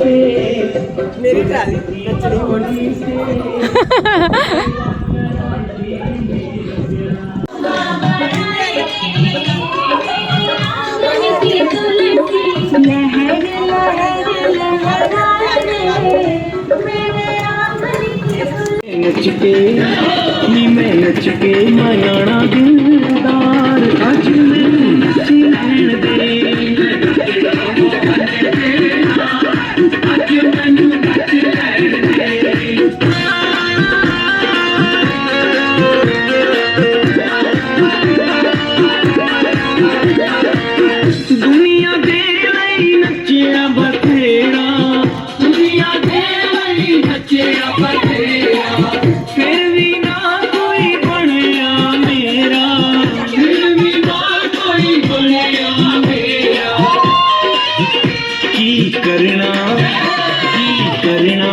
मेरी ट्राली नचनी नच के नी मैं नच के मनाना दिलदार अज मैं नच लैण दे अज मैनू नच लैण दे दुनिया दे लई नचिया बथेरा दुनिया दे लई नचिया बथेरा फिर भी ना कोई बनया मेरा फिर भी ना कोई बनया मेरा की करना की करना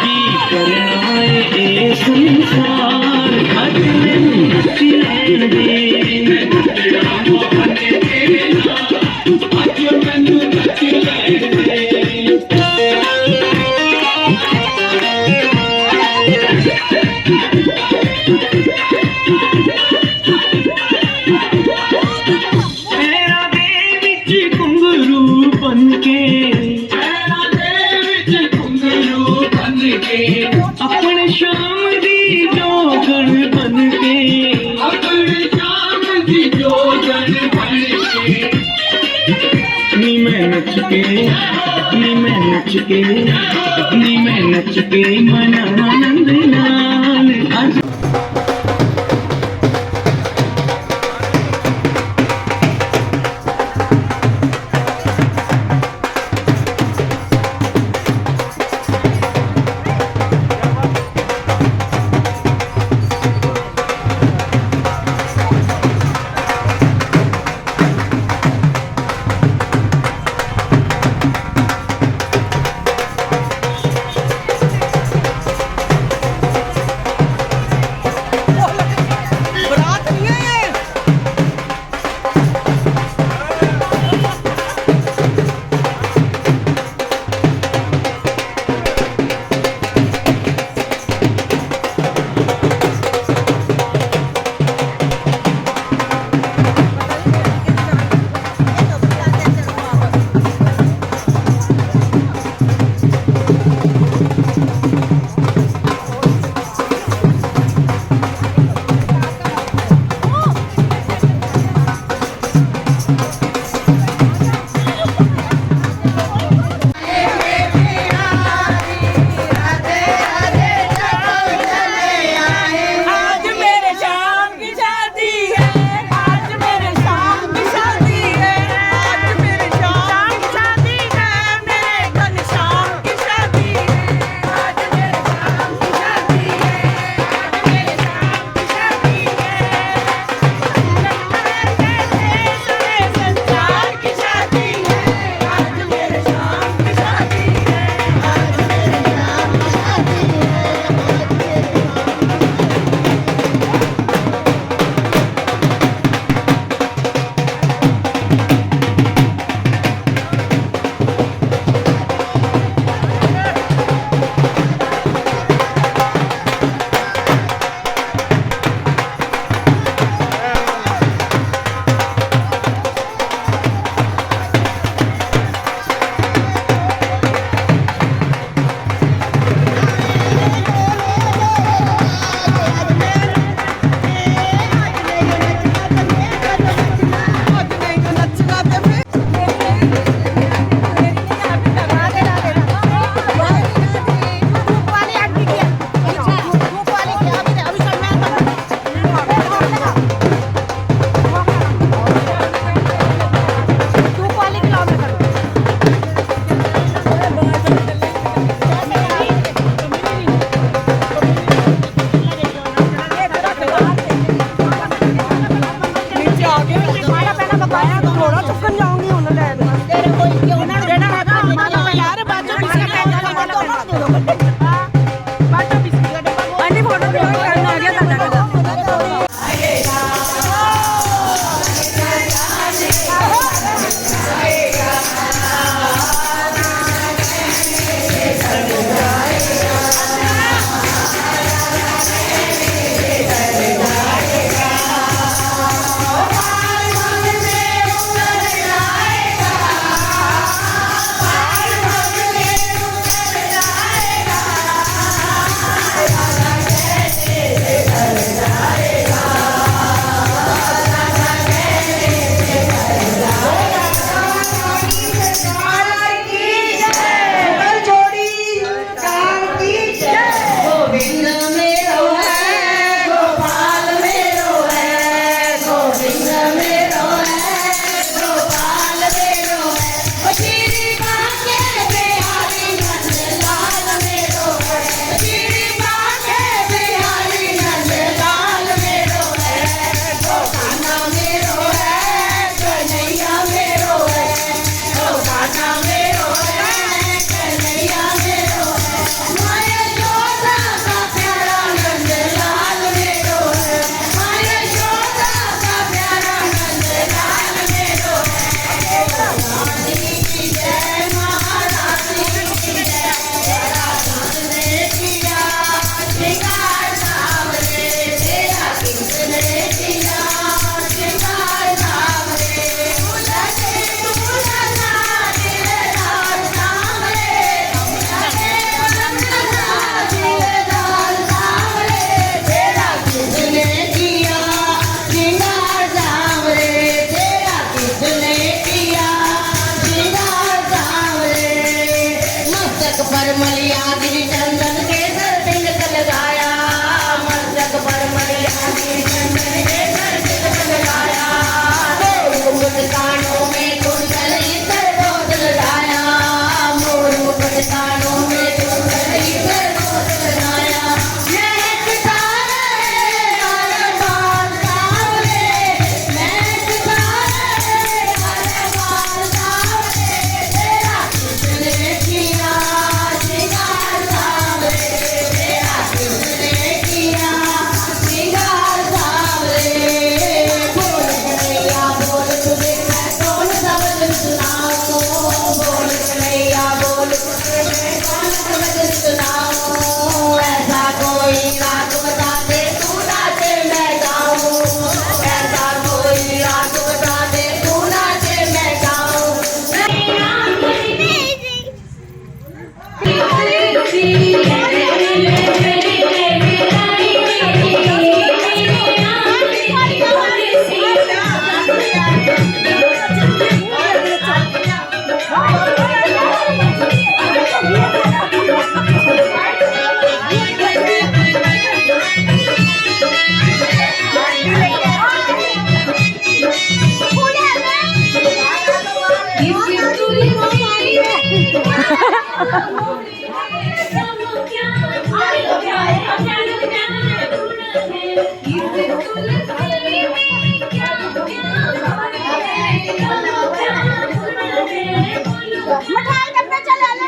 की करना ये संसार अज मैनू नच लैण दे अपने शाम दी जोगन बन के अपने शाम दी जोगन बन के नी मैं नच के नी मैं नच के नी मैं नच के मना आनंद लाल आज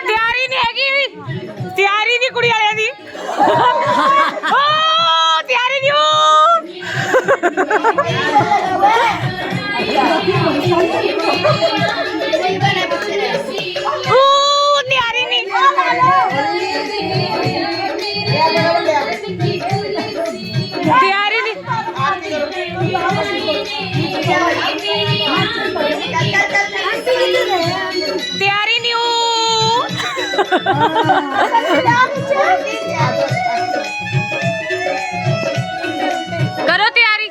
ਤਿਆਰੀ ਨਹੀਂ ਹੈਗੀ ਤਿਆਰੀ ਨਹੀਂ ਕੁੜੀ ਵਾਲਿਆਂ ਦੀ ਓ ਤਿਆਰੀ ਨਹੀਂ ਓ ਤਿਆਰੀ ਨਹੀਂ ਤਿਆਰੀ ਨਹੀਂ ਤਿਆਰੀ ਨਹੀਂ करो तैयारी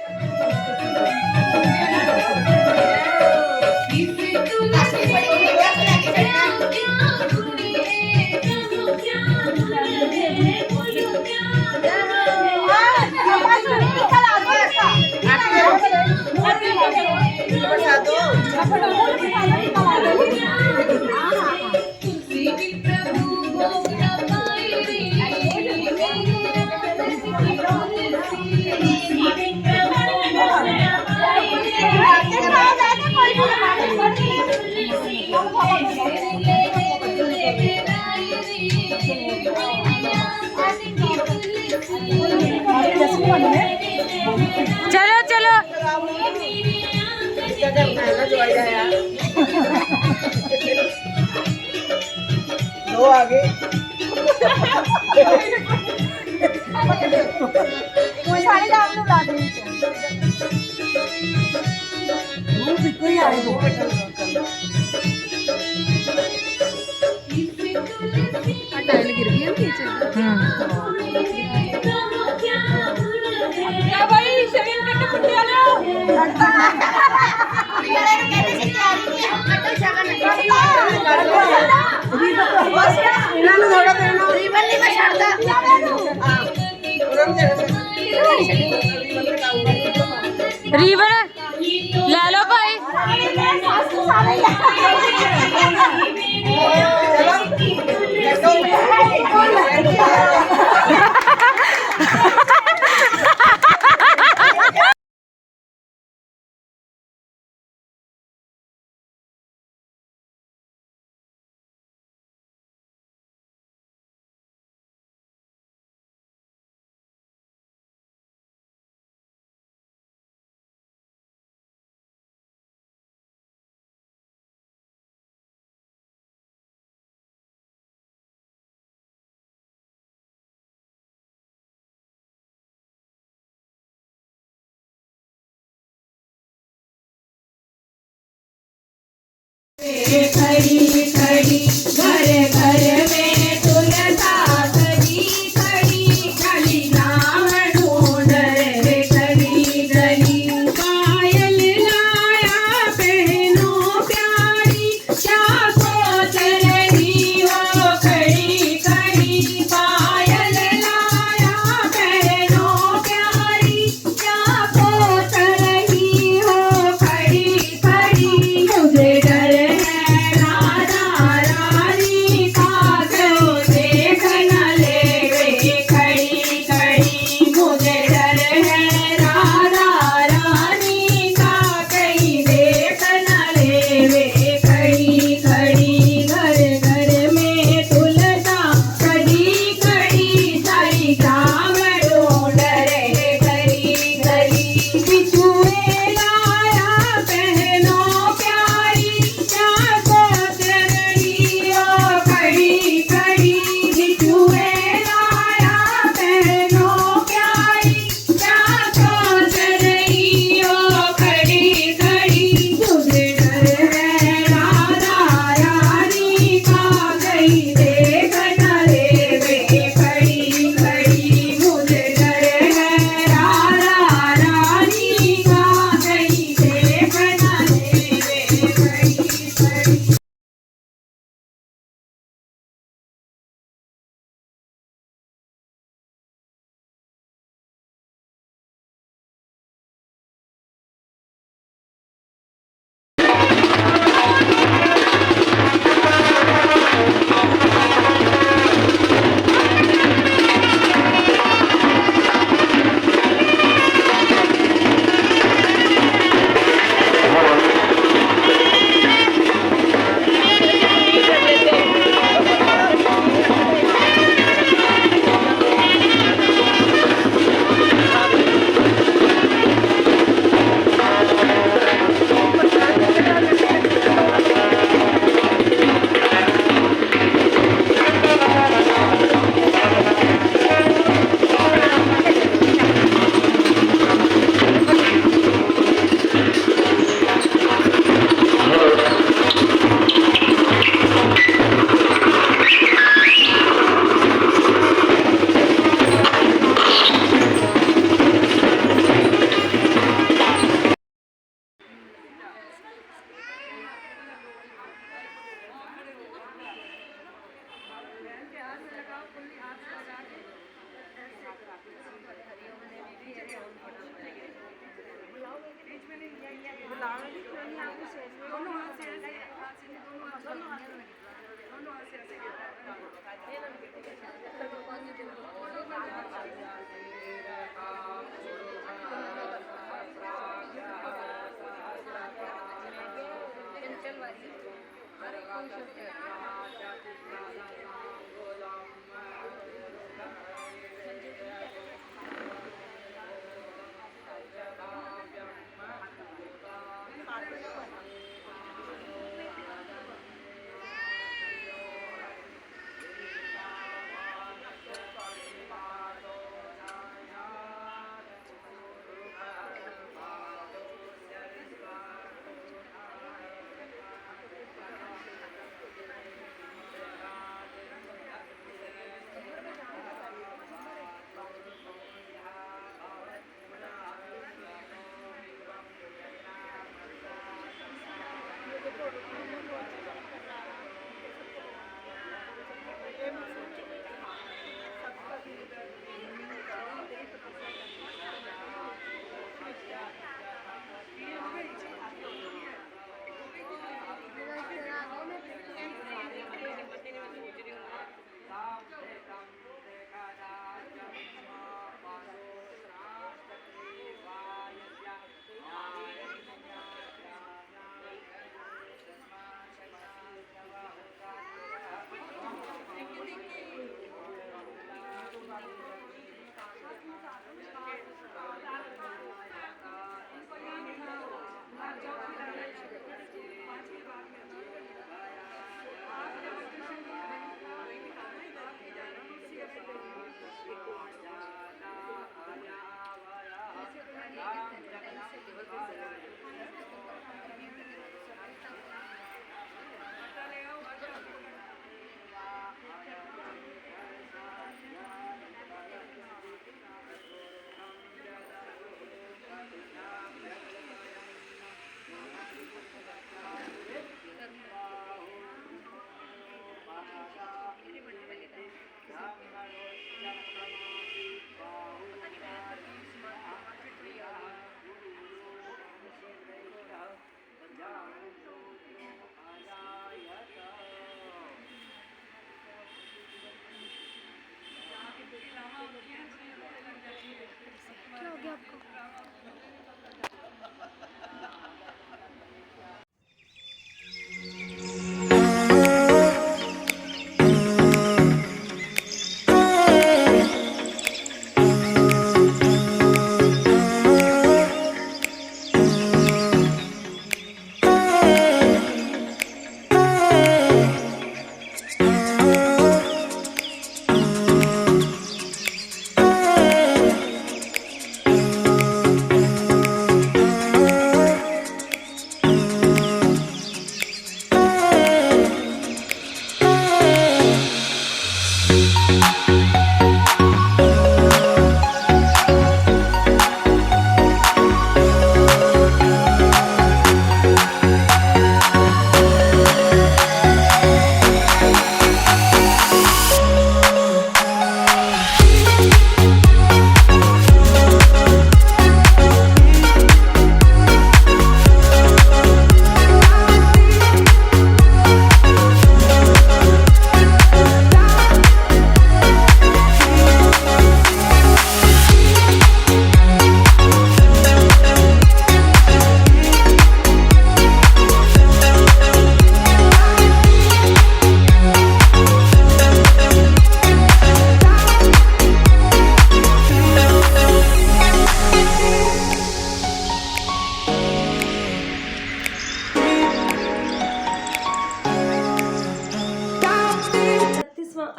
चलो चलो दो आगे टाइल गिर गई है नीचे भाई शरीर के कुत्ते रीवन ले लो भाई खड़ी खड़ी घर घर में तुलसा सजी खड़ी खड़ी नाम ढूंढ रे खड़ी गली पायल लाया पहनो प्यारी क्या सोच रही हो खड़ी खड़ी पायल लाया पहनो प्यारी क्या सोच रही हो खड़ी खड़ी मुझे डर है राधा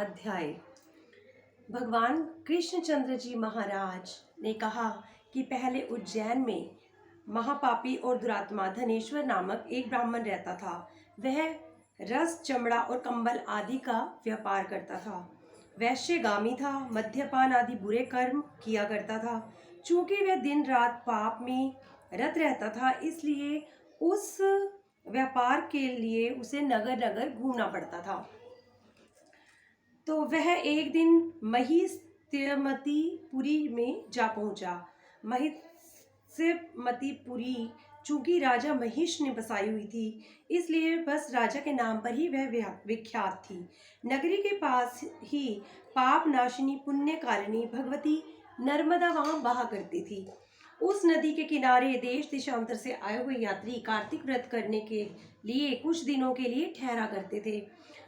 अध्याय। भगवान कृष्णचंद्र जी महाराज ने कहा कि पहले उज्जैन में महापापी और दुरात्मा धनेश्वर नामक एक ब्राह्मण रहता था। वह रस, चमड़ा और कंबल आदि का व्यापार करता था। वैश्यगामी था, मद्यपान आदि बुरे कर्म किया करता था। चूंकि वह दिन रात पाप में रत रहता था, इसलिए उस व्यापार के लिए उसे नगर नगर घूमना पड़ता था। तो वह एक दिन महिष्यमतीपुरी में जा पहुंचा। महिष्यमतीपुरी चूंकि राजा महिष ने बसाई हुई थी, इसलिए बस राजा के नाम पर ही वह विख्यात थी। नगरी के पास ही पाप नाशिनी पुण्यकारिणी भगवती नर्मदा वहां बहा करती थी। उस नदी के किनारे देश देशांतर से आए हुए यात्री कार्तिक व्रत करने के लिए कुछ दिनों के लिए ठहरा करते थे।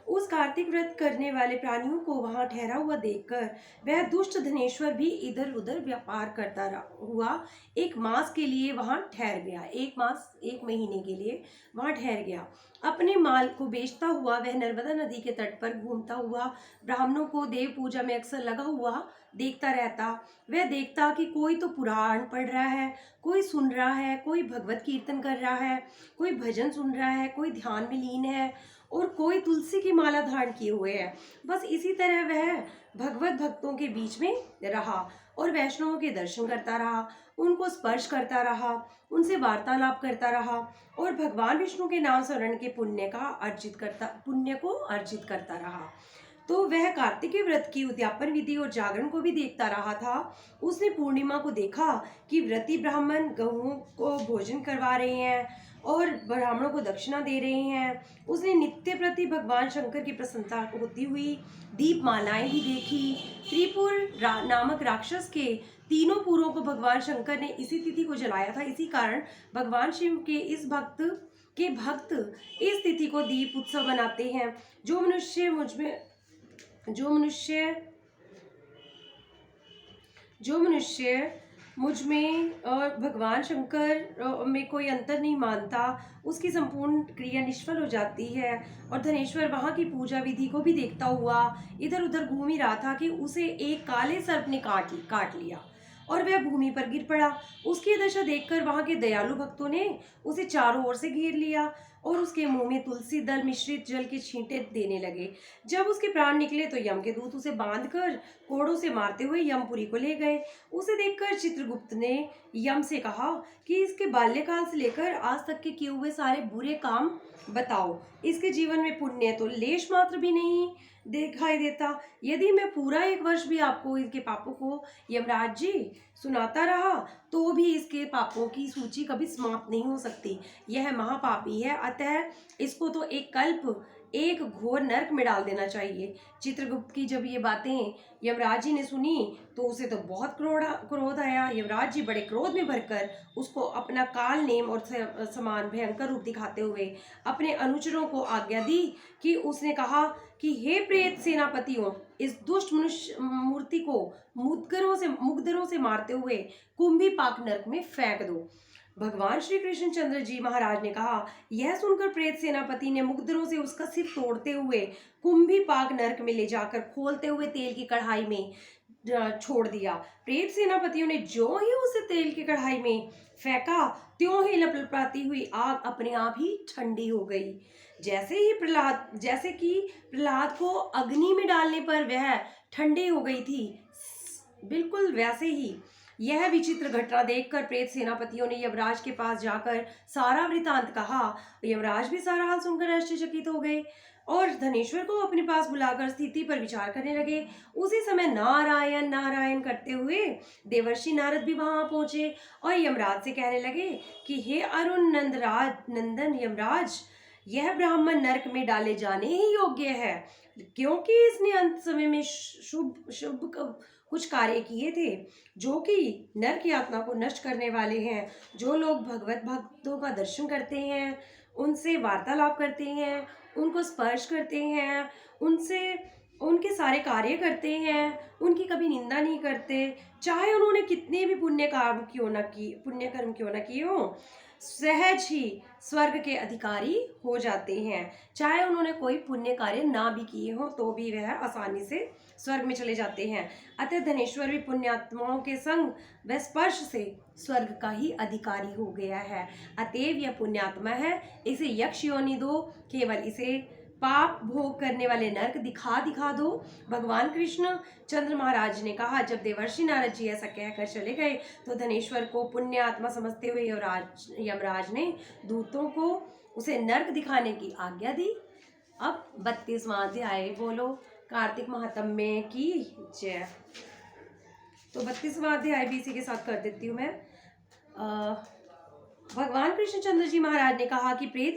उस कार्तिक व्रत करने वाले प्राणियों को वहां ठहरा हुआ देखकर वह दुष्ट धनेश्वर भी इधर उधर व्यापार करता हुआ एक मास के लिए वहां ठहर गया। एक महीने के लिए वहां ठहर गया। अपने माल को बेचता हुआ वह नर्मदा नदी के तट पर घूमता हुआ ब्राह्मणों को देव पूजा में अक्सर लगा हुआ देखता रहता। वह देखता कि कोई तो पुराण पढ़ रहा है, कोई सुन रहा है, कोई भगवत कीर्तन कर रहा है, कोई भजन सुन रहा है, कोई ध्यान में लीन है और कोई तुलसी की माला धारण किए हुए है। बस इसी तरह वह भगवत भक्तों के बीच में रहा और वैष्णवों के दर्शन करता रहा, उनको स्पर्श करता रहा, उनसे वार्तालाप करता रहा और भगवान विष्णु के नाम स्मरण के पुण्य को अर्जित करता रहा। तो वह कार्तिक व्रत की उद्यापन विधि और जागरण को भी देखता रहा था। उसने पूर्णिमा को देखा कि व्रती ब्राह्मण गऊओं को भोजन करवा रहे हैं और ब्राह्मणों को दक्षिणा दे रहे हैं। उसने नित्य प्रति भगवान शंकर की प्रसन्नता होती हुई दीपमालाएं भी देखी। त्रिपुर नामक राक्षस के तीनों पुरों को भगवान शंकर ने इसी तिथि को जलाया था। इसी कारण भगवान शिव के भक्त इस तिथि को दीप उत्सव मनाते हैं। जो मनुष्य मुझ में और भगवान शंकर में कोई अंतर नहीं मानता, उसकी संपूर्ण क्रिया निष्फल हो जाती है। और धनेश्वर वहाँ की पूजा विधि को भी देखता हुआ इधर उधर घूम ही रहा था कि उसे एक काले सर्प ने काट लिया और वह भूमि पर गिर पड़ा। उसकी दशा देखकर वहाँ के दयालु भक्तों ने उसे चारों ओर से घेर लिया और उसके मुंह में तुलसी दल मिश्रित जल के छींटे देने लगे। जब उसके प्राण निकले तो यम के दूत उसे बांधकर कोड़ों से मारते हुए यमपुरी को ले गए। उसे देखकर चित्रगुप्त ने यम से कहा कि इसके बाल्यकाल से लेकर आज तक के किए हुए सारे बुरे काम बताओ। इसके जीवन में पुण्य तो लेश मात्र भी नहीं दिखाई देता। यदि मैं पूरा 1 वर्ष भी आपको इसके पापों को यमराज जी सुनाता रहा तो भी इसके पापों की सूची कभी समाप्त नहीं हो सकती। यह महापापी है, अतः इसको तो एक घोर नरक में डाल देना चाहिए। चित्रगुप्त की जब ये बातें यमराज जी ने सुनी तो उसे तो बहुत क्रोध आया। यमराज जी बड़े क्रोध में भरकर उसको अपना काल नेम और समान भयंकर रूप दिखाते हुए अपने अनुचरों को आज्ञा दी कि उसने कहा कि हे प्रेत सेनापतियों, इस दुष्ट मनुष्य मूर्ति को मुग्धरों से मारते हुए कुंभी पाक नरक में फेंक दो। भगवान श्री कृष्ण चंद्र जी महाराज ने कहा। यह सुनकर प्रेत सेनापति ने मुग्धरों से उसका सिर तोड़ते हुए कुंभी पाक नरक में ले जाकर खोलते हुए तेल की कढ़ाई में छोड़ दिया। प्रेत सेनापतियों ने जो ही उसे तेल की कढ़ाई में फेंका त्यों ही लपलपाती हुई आग अपने आप ही ठंडी हो गई। जैसे कि प्रहलाद को अग्नि में डालने पर वह ठंडी हो गई थी, बिल्कुल वैसे ही यह विचित्र घटना देखकर प्रेत सेनापतियों ने यमराज के पास जाकर सारा वृतांत कहा। यमराज भी सारा हाल सुनकर आश्चर्यचकित हो गए और धनेश्वर को अपने पास बुलाकर स्थिति पर विचार करने लगे। उसी समय नारायण नारायण करते हुए देवर्षि नारद भी वहां पहुंचे और यमराज से कहने लगे कि हे अरुण नंदन यमराज, यह ब्राह्मण नरक में डाले जाने ही योग्य है, क्योंकि इसने अंत समय में शुभ कुछ कार्य किए थे जो कि नरक यातना को नष्ट करने वाले हैं। जो लोग भगवत भक्तों का दर्शन करते हैं, उनसे वार्तालाप करते हैं, उनको स्पर्श करते हैं, उनके सारे कार्य करते हैं, उनकी कभी निंदा नहीं करते, चाहे उन्होंने कितने भी पुण्य कर्म क्यों न किए हो, सहज ही स्वर्ग के अधिकारी हो जाते हैं। चाहे उन्होंने कोई पुण्य कार्य ना भी किए हो तो भी वह आसानी से स्वर्ग में चले जाते हैं। अतः धनेश्वर भी पुण्यात्माओं के संग व स्पर्श से स्वर्ग का ही अधिकारी हो गया है। अतएव यह पुण्यात्मा है, इसे यक्ष योनि दो, केवल इसे पाप भोग करने वाले नरक दिखा दो। भगवान कृष्ण चंद्र महाराज ने कहा। जब देवर्षि नारद जी ऐसा कहकर चले गए तो धनेश्वर को पुण्य आत्मा समझते हुए यमराज ने दूतों को उसे नरक दिखाने की आज्ञा दी। अब 32वां अध्याय बोलो कार्तिक महात्म्य की जय। तो 32वां अध्याय भी इसी के साथ कर देती हूँ मैं। भगवान कृष्णचंद्र जी महाराज ने कहा कि प्रेत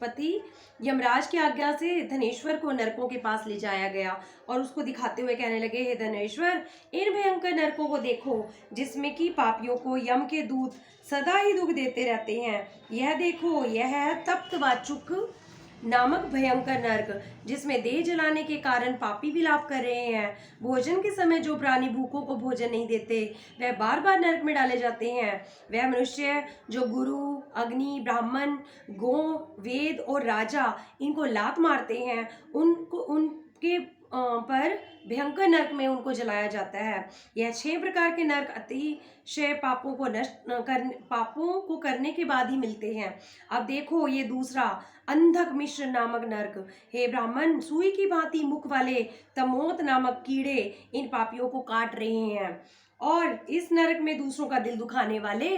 पति यमराज की आज्ञा से धनेश्वर को नरकों के पास ले जाया गया और उसको दिखाते हुए कहने लगे, हे धनेश्वर, इन भयंकर नरकों को देखो जिसमें कि पापियों को यम के दूत सदा ही दुख देते रहते हैं। यह देखो, यह है तप्त वाचुक नामक भयंकर नरक, जिसमें देह जलाने के कारण पापी विलाप कर रहे हैं। भोजन के समय जो प्राणी भूखों को भोजन नहीं देते वह बार बार नरक में डाले जाते हैं। वह मनुष्य जो गुरु, अग्नि, ब्राह्मण, गौ, वेद और राजा इनको लात मारते हैं, उनके पर भयंकर नरक में उनको जलाया जाता है। यह 6 प्रकार के नरक अतिशय पापों को करने के बाद ही मिलते हैं। अब देखो ये दूसरा अंधक मिश्र नामक नरक। हे ब्राह्मण, सुई की भांति मुख वाले तमोत नामक कीड़े इन पापियों को काट रहे हैं और इस नरक में दूसरों का दिल दुखाने वाले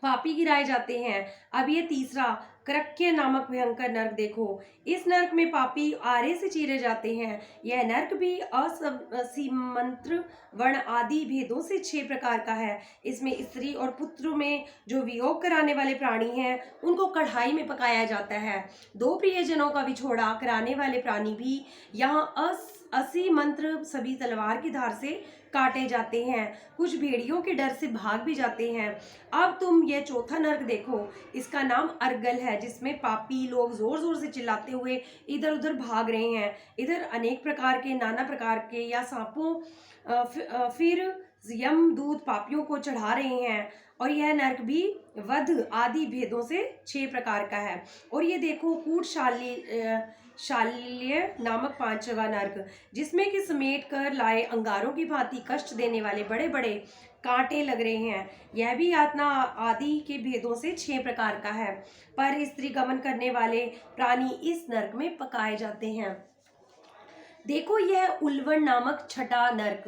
पापी गिराए जाते हैं। अब ये तीसरा करक्य नामक भयंकर नरक देखो। इस नरक में पापी आरे से चीरे जाते हैं। यह नरक भी असीमंत्र वर्ण आदि भेदों से 6 प्रकार का है। इसमें स्त्री और पुत्र में जो वियोग कराने वाले प्राणी हैं उनको कढ़ाई में पकाया जाता है। 2 प्रियजनों का विछोड़ा कराने वाले प्राणी भी यहाँ असीमंत्र सभी तलवार की धार से काटे जाते हैं। कुछ भेड़ियों के डर से भाग भी जाते हैं। अब तुम यह चौथा नरक देखो। इसका नाम अर्गल है, जिसमें पापी लोग जोर जोर से चिल्लाते हुए इधर उधर भाग रहे हैं। इधर अनेक प्रकार के, नाना प्रकार के या सांपों फिर यमदूत पापियों को चढ़ा रहे हैं और यह नरक भी वध आदि भेदों से 6 प्रकार का है। और ये देखो कूट शाल्य नामक 5वां नरक, जिसमें कि समेट कर लाए अंगारों की भांति कष्ट देने वाले बड़े बड़े कांटे लग रहे हैं। यह भी यातना आदि के भेदों से 6 प्रकार का है। पर स्त्री गमन करने वाले प्राणी इस नरक में पकाए जाते हैं। देखो यह उल्वन नामक 6वां नरक,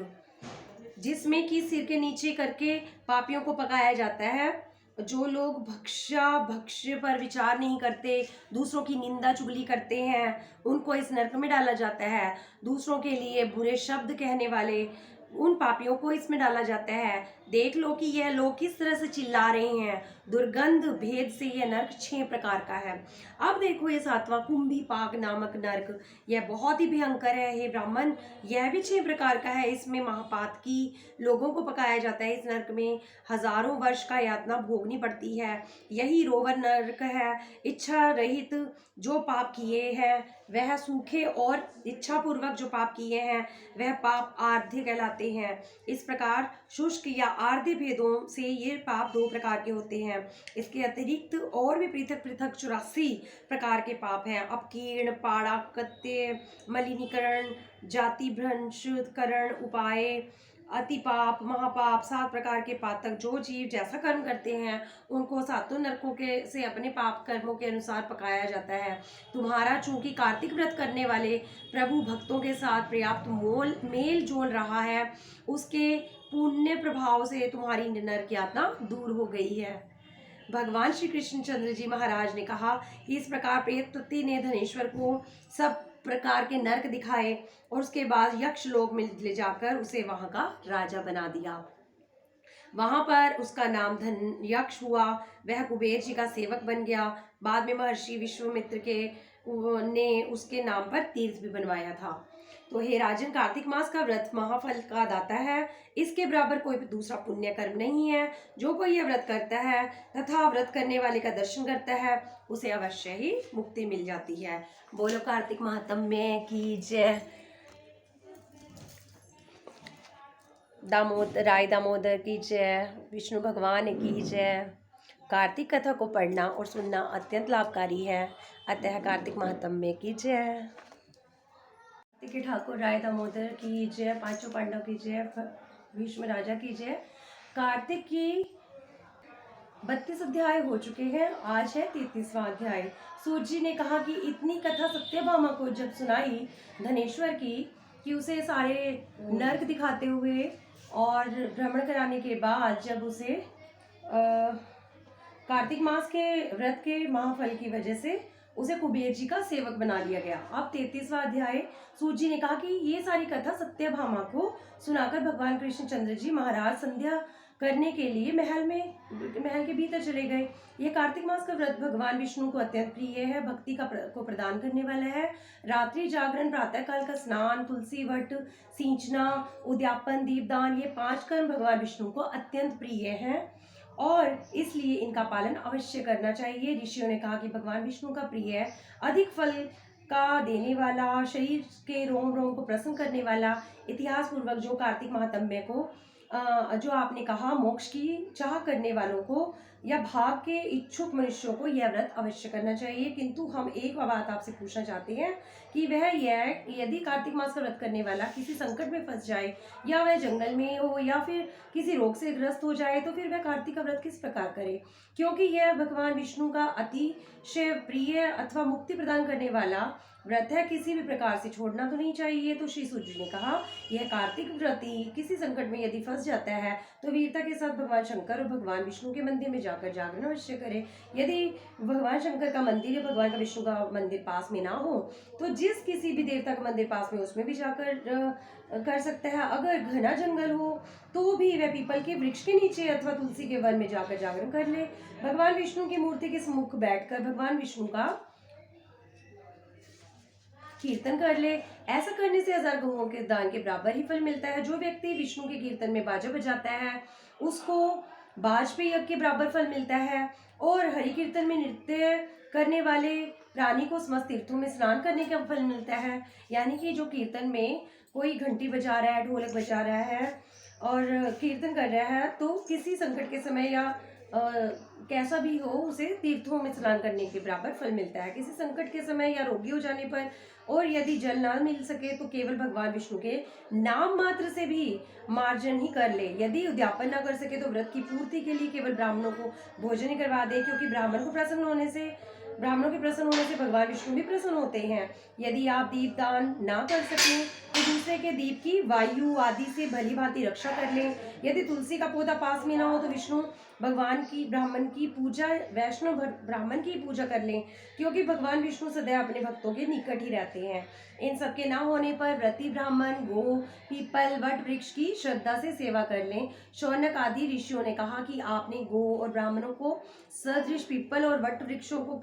जिसमें कि सिर के नीचे करके पापियों को पकाया जाता है। जो लोग भक्ष्य पर विचार नहीं करते, दूसरों की निंदा चुगली करते हैं, उनको इस नरक में डाला जाता है। दूसरों के लिए बुरे शब्द कहने वाले उन पापियों को इसमें डाला जाता है। देख लो कि यह लोग किस तरह से चिल्ला रहे हैं। दुर्गंध भेद से यह नरक 6 प्रकार का है। अब देखो ये 7वां कुंभी पाक नामक नरक, यह बहुत ही भयंकर है। हे ब्राह्मण, यह भी 6 प्रकार का है। इसमें महापातकी लोगों को पकाया जाता है। इस नरक में हजारों वर्ष का यातना भोगनी पड़ती है। यही रोवर नरक है। इच्छा रहित जो पाप किए हैं वह सूखे और इच्छा पूर्वक जो पाप किए हैं वह पाप आर्ध्य कहलाते हैं। इस प्रकार शुष्क या आर्ध्य भेदों से ये पाप 2 प्रकार के होते हैं। इसके अतिरिक्त और भी पृथक पृथक 84 प्रकार के पाप हैं। अपकीर्ण, पाड़ाकत्य, मलिनीकरण, जाति भ्रंशकरण, उपाय, अतिपाप, महापाप, 7 प्रकार के पातक। जो जीव जैसा कर्म करते हैं उनको 7 नरकों के से अपने पाप कर्मों के अनुसार पकाया जाता है। तुम्हारा चूंकि कार्तिक व्रत करने वाले प्रभु भक्तों के साथ पर्याप्त मेल जोल रहा है, उसके पुण्य प्रभाव से तुम्हारी नरक यातना दूर हो गई है। भगवान श्री कृष्णचंद्र जी महाराज ने कहा कि इस प्रकार प्रेतपति ने धनेश्वर को सब प्रकार के नरक दिखाए और उसके बाद यक्ष लोक में ले जाकर उसे वहां का राजा बना दिया। वहां पर उसका नाम धन यक्ष हुआ। वह कुबेर जी का सेवक बन गया। बाद में महर्षि विश्वामित्र ने उसके नाम पर तीर्थ भी बनवाया था। तो हे राजन, कार्तिक मास का व्रत महाफल का दाता है। इसके बराबर कोई दूसरा पुण्य कर्म नहीं है। जो कोई यह व्रत करता है तथा व्रत करने वाले का दर्शन करता है उसे अवश्य ही मुक्ति मिल जाती है। बोलो कार्तिक महात्म्य की जय। राय दामोदर की जय। विष्णु भगवान की जय। कार्तिक कथा को पढ़ना और सुनना अत्यंत लाभकारी है, अतः कार्तिक महात्म्य की जय। कार्तिक ठाकुर राय दामोदर की जय। 5 पांडव की जय। भीष्म राजा की जय। कार्तिक की 32 अध्याय हो चुके हैं। आज है 33वां अध्याय। सूर्य जी ने कहा कि इतनी कथा सत्यभामा को जब सुनाई धनेश्वर की कि उसे सारे नरक दिखाते हुए और भ्रमण कराने के बाद जब उसे कार्तिक मास के व्रत के महाफल की वजह से उसे कुबेर जी का सेवक बना लिया गया। अब 33वां अध्याय सूर्य जी ने कहा कि ये सारी कथा सत्यभामा को सुनाकर भगवान कृष्णचंद्र जी महाराज संध्या करने के लिए महल के भीतर चले गए। यह कार्तिक मास का व्रत भगवान विष्णु को अत्यंत प्रिय है, भक्ति को प्रदान करने वाला है। रात्रि जागरण, प्रातः काल का स्नान, तुलसी वट सींचना, उद्यापन, दीपदान, ये 5 कर्म भगवान विष्णु को अत्यंत प्रिय हैं और इसलिए इनका पालन अवश्य करना चाहिए। ऋषियों ने कहा कि भगवान विष्णु का प्रिय अधिक फल का देने वाला, शरीर के रोम रोम को प्रसन्न करने वाला, इतिहास पूर्वक जो कार्तिक महात्म्य को जो आपने कहा, मोक्ष की चाह करने वालों को या भाग के इच्छुक मनुष्यों को यह व्रत अवश्य करना चाहिए। किंतु हम एक बात आपसे पूछना चाहते हैं कि यदि कार्तिक मास का व्रत करने वाला किसी संकट में फंस जाए, या वह जंगल में हो या फिर किसी रोग से ग्रस्त हो जाए, तो फिर वह कार्तिक का व्रत किस प्रकार करे, क्योंकि यह भगवान विष्णु का अतिशय प्रिय अथवा मुक्ति प्रदान करने वाला व्रत है, किसी भी प्रकार से छोड़ना तो नहीं चाहिए। तो श्री सूत जी ने कहा, यह कार्तिक व्रती किसी संकट में यदि फंस जाता है तो वीरता के साथ भगवान शंकर और भगवान विष्णु के मंदिर में जाकर जागरण अवश्य करे। यदि भगवान शंकर का मंदिर या भगवान का विष्णु का मंदिर पास में ना हो तो जिस किसी भी देवता का मंदिर पास में उसमें भी जाकर कर सकता है। अगर घना जंगल हो तो भी वह पीपल के वृक्ष के नीचे अथवा तुलसी के वन में जाकर जागरण कर ले। भगवान विष्णु की मूर्ति के सम्मुख बैठकर भगवान विष्णु का कीर्तन कर ले। ऐसा करने से 1000 गौओं के दान के बराबर ही फल मिलता है। जो व्यक्ति विष्णु के कीर्तन में बाजा बजाता है उसको वाजपेयी यज्ञ के बराबर फल मिलता है, और हरि कीर्तन में नृत्य करने वाले प्राणी को समस्त तीर्थों में स्नान करने का फल मिलता है। यानी कि जो कीर्तन में कोई घंटी बजा रहा है, ढोलक बजा रहा है और कीर्तन कर रहा है, तो किसी संकट के समय या कैसा भी हो उसे तीर्थों में स्नान करने के बराबर फल मिलता है। किसी संकट के समय या रोगी हो जाने पर और यदि जल ना मिल सके तो केवल भगवान विष्णु के नाम मात्र से भी मार्जन ही कर ले। यदि उद्यापन ना कर सके तो व्रत की पूर्ति के लिए केवल ब्राह्मणों को भोजन ही करवा दे, क्योंकि ब्राह्मणों के प्रसन्न होने से भगवान विष्णु भी प्रसन्न होते हैं। यदि आप दीपदान ना कर सकें तो दूसरे के दीप की वायु आदि से भली भांति रक्षा कर लें। यदि तुलसी का पौधा पास में ना हो तो विष्णु भगवान की ब्राह्मण की पूजा, वैष्णव ब्राह्मण की पूजा कर लें, क्योंकि भगवान विष्णु सदैव अपने भक्तों के निकट ही रहते हैं। इन सब के ना होने पर व्रती ब्राह्मण गो, पीपल, वट वृक्ष की श्रद्धा से सेवा कर लें। शौनक आदि ऋषियों ने कहा कि आपने गो और ब्राह्मणों को सदृश पीपल और वट वृक्षों को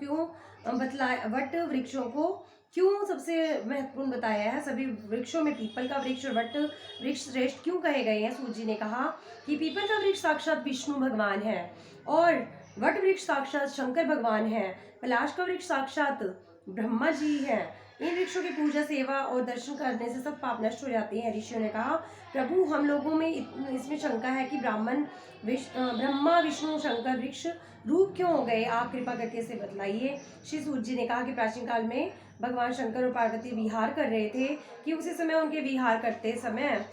क्यों सबसे महत्वपूर्ण बताया है। सभी वृक्षों में पीपल का वृक्ष और वट वृक्ष श्रेष्ठ क्यों कहे गए हैं। सूत जी ने कहा कि पीपल का वृक्ष साक्षात विष्णु भगवान है और वट वृक्ष साक्षात शंकर भगवान है। पलाश का वृक्ष साक्षात ब्रह्मा जी है। इन वृक्षों की पूजा, सेवा और दर्शन करने से सब पाप नष्ट हो जाते हैं। ऋषियों ने कहा, प्रभु हम लोगों में इसमें शंका है कि ब्रह्मा विष्णु शंकर वृक्ष रूप क्यों हो गए, आप कृपा करके इसे बतलाइए। श्री सूत जी ने कहा कि प्राचीन काल में भगवान शंकर और पार्वती विहार कर रहे थे कि उसी समय उनके विहार करते समय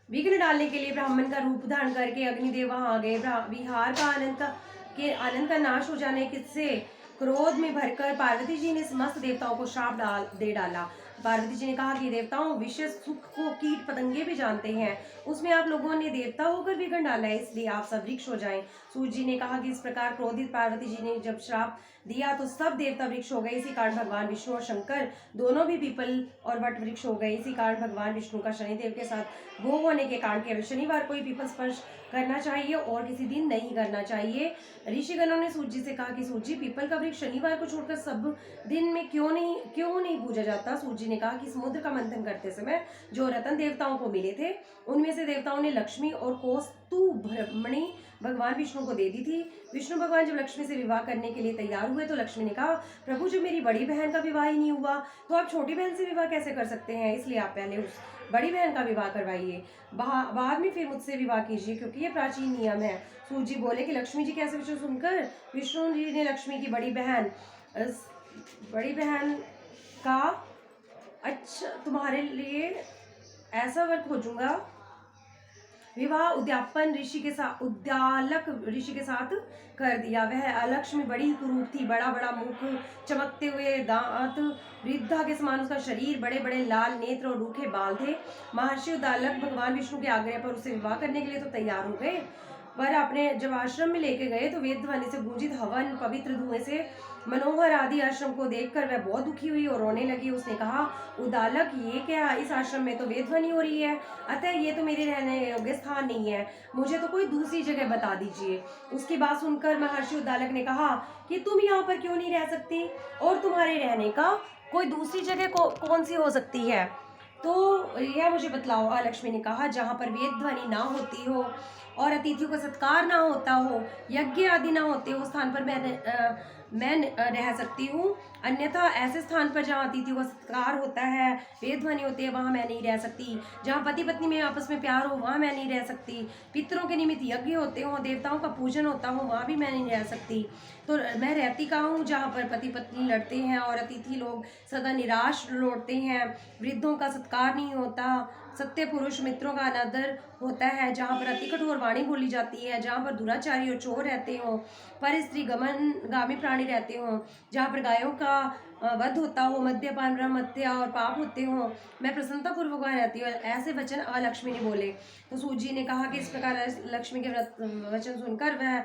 विघ्न डालने के लिए ब्राह्मण का रूप धारण करके अग्निदेव वहां आ गए। विहार का आनंद का नाश हो जाने से क्रोध में भरकर पार्वती जी ने समस्त देवताओं को श्राप दे डाला। पार्वती जी ने कहा कि देवताओं विषय सुख को कीट पतंगे भी जानते हैं, उसमें आप लोगों ने देवता होकर विघ्न डाला है, इसलिए आप सब वृक्ष हो जाएं। सूत जी ने कहा कि इस प्रकार क्रोधित पार्वती जी ने जब श्राप दिया तो सब देवता वृक्ष हो गए। इसी कारण भगवान विष्णु और शंकर दोनों भी पीपल और वट वृक्ष हो गए। इसी कारण भगवान विष्णु का शनिदेव के साथ भोग होने के कारण केवल शनिवार को ही पीपल स्पर्श करना चाहिए और किसी दिन नहीं करना चाहिए। ऋषिगणों ने सूत जी से कहा कि सूत जी, पीपल का वृक्ष शनिवार को छोड़कर सब दिन में क्यों नहीं पूजा जाता। सूत जी ने कहा कि समुद्र का मंथन करते समय जो रत्न देवताओं को मिले थे उनमें से देवताओं ने लक्ष्मी और कौस्तुभमणि भगवान विष्णु को दे दी थी। विष्णु भगवान जब लक्ष्मी से विवाह करने के लिए तैयार हुए तो लक्ष्मी ने कहा, प्रभु जब मेरी बड़ी बहन का विवाह ही नहीं हुआ तो आप छोटी बहन से विवाह कैसे कर सकते हैं, इसलिए आप पहले उस बड़ी बहन का विवाह करवाइए, बाद में फिर मुझसे विवाह कीजिए, क्योंकि ये प्राचीन नियम है। सूत जी बोले कि लक्ष्मी जी कैसे विष्णु सुनकर विष्णु जी ने लक्ष्मी की बड़ी बहन का, अच्छा तुम्हारे लिए ऐसा वर खोजूंगा, विवाह उद्यालक ऋषि के साथ कर दिया। वह अलक्ष्मी बड़ी कुरूप थी, बड़ा बड़ा मुख, चमकते हुए दांत, वृद्धा के समान उसका शरीर, बड़े बड़े लाल नेत्र और रूखे बाल थे। महर्षि उद्दालक भगवान विष्णु के आग्रह पर उसे विवाह करने के लिए तो तैयार हो गए, पर अपने जब आश्रम में लेके गए तो वेद ध्वनि से गूंजित हवन पवित्र धुएं से मनोहर आदि आश्रम को देखकर वह बहुत दुखी हुई और रोने लगी। उसने कहा, उदालक ये क्या, इस आश्रम में तो वेद ध्वनि हो रही है, अतः ये तो मेरे रहने योग्य स्थान नहीं है, मुझे तो कोई दूसरी जगह बता दीजिए। उसकी बात सुनकर महर्षि उदालक ने कहा कि तुम यहाँ पर क्यों नहीं रह सकती, और तुम्हारे रहने का कोई दूसरी जगह कौन सी हो सकती है, तो यह मुझे बतलाओ। लक्ष्मी ने कहा, जहाँ पर वेद ध्वनि ना होती हो और अतिथियों का सत्कार ना होता हो, यज्ञ आदि ना होते हो, स्थान पर मैं रह सकती हूँ। अन्यथा ऐसे स्थान पर जहाँ अतिथियों का सत्कार होता है, वेद ध्वनि होती है, वहाँ मैं नहीं रह सकती। जहाँ पति पत्नी में आपस में प्यार हो, वहाँ मैं नहीं रह सकती। पितरों के निमित्त यज्ञ होते हो, देवताओं का पूजन होता हो, वहाँ भी मैं नहीं रह सकती। तो मैं रहती कहाँ हूँ, जहाँ पर पति पत्नी लड़ते हैं और अतिथि लोग सदा निराश लौटते हैं, वृद्धों का सत्कार नहीं होता, सत्य पुरुष मित्रों का अनादर होता है, जहाँ पर अति कठोर वाणी बोली जाती है, जहाँ पर दुराचारी और चोर रहते हो, पर स्त्री गामी प्राणी रहते हो, जहाँ पर गायों का वध होता हो, मद्यपान ब्रह्म हत्या और पाप होते हो, मैं प्रसन्नता पूर्वक वहाँ रहती हूँ। ऐसे वचन लक्ष्मी ने बोले। तो सूत जी ने कहा कि इस प्रकार लक्ष्मी के वचन सुनकर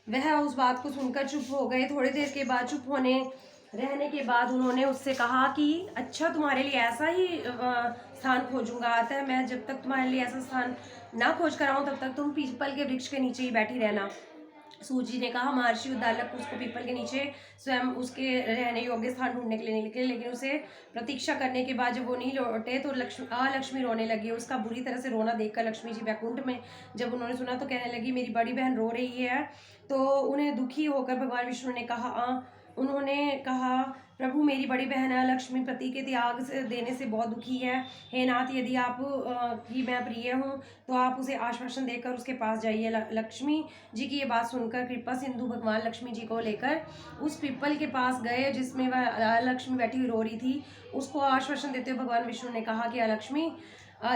वह उस बात को सुनकर चुप हो गए। थोड़ी देर के बाद चुप रहने के बाद उन्होंने उससे कहा कि अच्छा, तुम्हारे लिए ऐसा ही स्थान खोजूंगा, अतः मैं जब तक तुम्हारे लिए ऐसा स्थान ना खोज कर आऊँ तब तक तुम पीपल के वृक्ष के नीचे ही बैठी रहना। सूत जी ने कहा। महर्षि उद्दालक उसको पीपल के नीचे स्वयं उसके रहने योग्य स्थान ढूंढने के लिए निकले, लेकिन उसे प्रतीक्षा करने के बाद जब वो नहीं लौटे तो लक्ष्मी रोने लगी। उसका बुरी तरह से रोना देखकर लक्ष्मी जी वैकुंठ में जब उन्होंने सुना तो कहने लगी, मेरी बड़ी बहन रो रही है। तो उन्हें दुखी होकर भगवान विष्णु ने कहा, प्रभु, मेरी बड़ी बहन लक्ष्मी पति के त्याग से देने से बहुत दुखी है। हे नाथ, यदि आप की मैं प्रिय हूँ तो आप उसे आश्वासन देकर उसके पास जाइए। लक्ष्मी जी की ये बात सुनकर कृपा सिंधु भगवान लक्ष्मी जी को लेकर उस पीपल के पास गए जिसमें वह लक्ष्मी बैठी हुई रो रही थी। उसको आश्वासन देते हुए भगवान विष्णु ने कहा कि लक्ष्मी,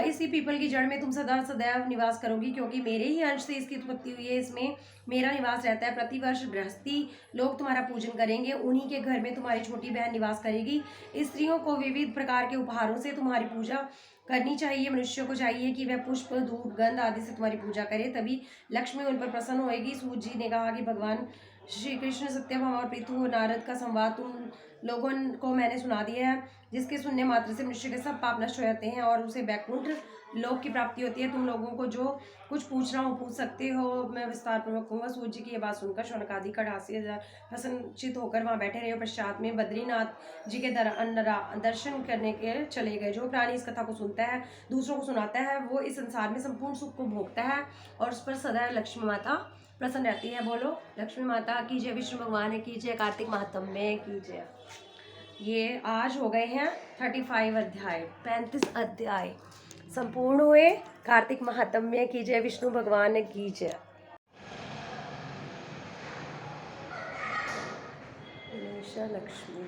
इसी पीपल की जड़ में तुम सदा सदैव निवास करोगी, क्योंकि मेरे ही अंश से इसकी उत्पत्ति हुई है। इसमें मेरा निवास रहता है। प्रतिवर्ष गृहस्थी लोग तुम्हारा पूजन करेंगे, उन्हीं के घर में तुम्हारी छोटी बहन निवास करेगी। स्त्रियों को विविध प्रकार के उपहारों से तुम्हारी पूजा करनी चाहिए। मनुष्यों को चाहिए कि वह पुष्प, दूध, गंध आदि से तुम्हारी पूजा करे, तभी लक्ष्मी उन पर प्रसन्न होएगी। सूत जी ने कहा कि भगवान श्री कृष्ण, सत्यभामा और पृथु नारद का संवाद तुम लोगों को मैंने सुना दिया है, जिसके सुनने मात्र से मनुष्य के सब पाप नष्ट हो जाते हैं और उसे वैकुंठ लोक की प्राप्ति होती है। तुम लोगों को जो कुछ पूछना हो पूछ सकते हो, मैं विस्तार पूर्वक कहूँगा। सूत जी की ये बात सुनकर शौनकादि कड़ासी प्रसन्नचित होकर वहाँ बैठे रहे। पश्चात में बद्रीनाथ जी के दर्शन करने के चले गए। जो प्राणी इस कथा को सुनता है, दूसरों को सुनाता है, वो इस संसार में संपूर्ण सुख को भोगता है और उस पर सदा लक्ष्मी माता प्रसन्न रहती है। बोलो लक्ष्मी माता की जय, विष्णु भगवान की जय, कार्तिक महात्म्य की जय। ये आज हो गए हैं 35 अध्याय, 35 अध्याय संपूर्ण हुए। कार्तिक महात्म्य की जय, विष्णु भगवान की जय। लक्ष्मी